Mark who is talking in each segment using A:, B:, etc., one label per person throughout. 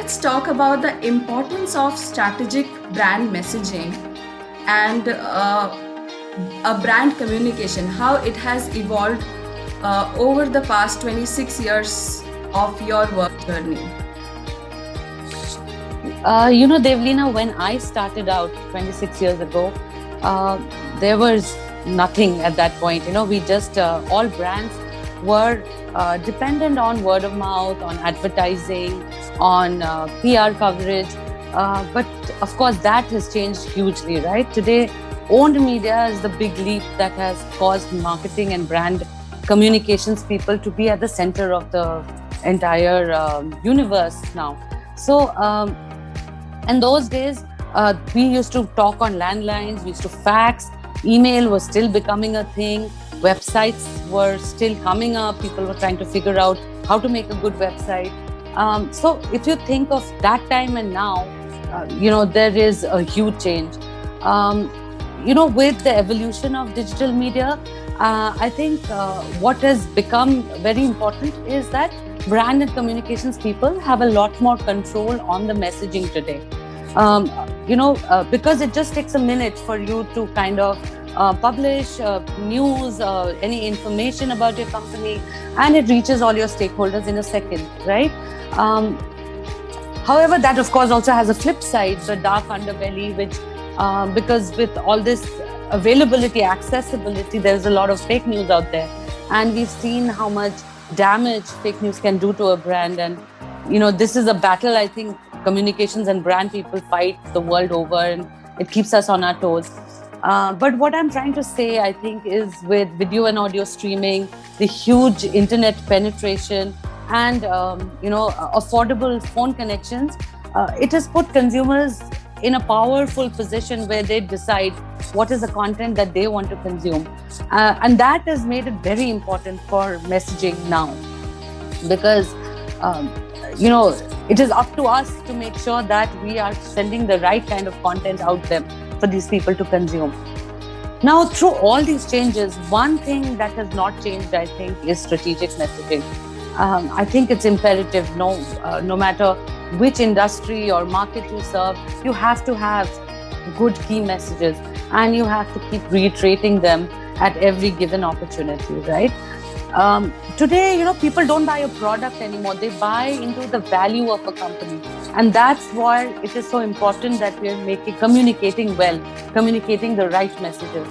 A: let's talk about the importance of strategic brand messaging and a brand communication, how it has evolved over the past 26 years of your work journey.
B: Devlina, when I started out 26 years ago, there was nothing at that point. We just, all brands were dependent on word of mouth, on advertising, on PR coverage. But of course, that has changed hugely, right? Today, owned media is the big leap that has caused marketing and brand communications people to be at the center of the entire universe now. So, in those days, we used to talk on landlines, we used to fax, email was still becoming a thing, websites were still coming up, people were trying to figure out how to make a good website. So if you think of that time and now, there is a huge change. With the evolution of digital media, I think what has become very important is that brand and communications people have a lot more control on the messaging today. Because it just takes a minute for you to kind of publish news, any information about your company, and it reaches all your stakeholders in a second, right? However, that of course also has a flip side, the dark underbelly, which because with all this availability, accessibility, there's a lot of fake news out there, and we've seen how much damage fake news can do to a brand. And this is a battle I think communications and brand people fight the world over, and it keeps us on our toes. But what I'm trying to say, I think, is with video and audio streaming, the huge internet penetration, and affordable phone connections, it has put consumers in a powerful position where they decide what is the content that they want to consume. And that has made it very important for messaging now, because it is up to us to make sure that we are sending the right kind of content out there for these people to consume. Now, through all these changes, one thing that has not changed, I think, is strategic messaging. I think it's imperative, no matter which industry or market you serve, you have to have good key messages, and you have to keep reiterating them at every given opportunity, right? Today, people don't buy a product anymore. They buy into the value of a company. And that's why it is so important that we are communicating well, communicating the right messages.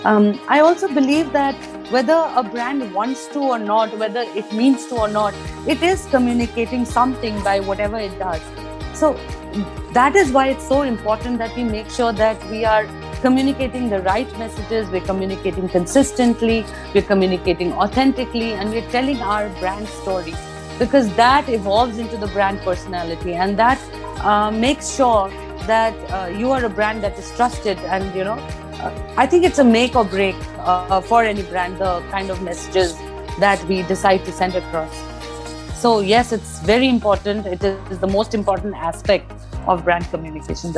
B: I also believe that whether a brand wants to or not, whether it means to or not, it is communicating something by whatever it does. So that is why it's so important that we make sure that we are communicating the right messages, we're communicating consistently, we're communicating authentically, and we're telling our brand story, because that evolves into the brand personality, and that makes sure that you are a brand that is trusted. And I think it's a make or break for any brand, the kind of messages that we decide to send across. So yes, it's very important. It is the most important aspect of brand communication.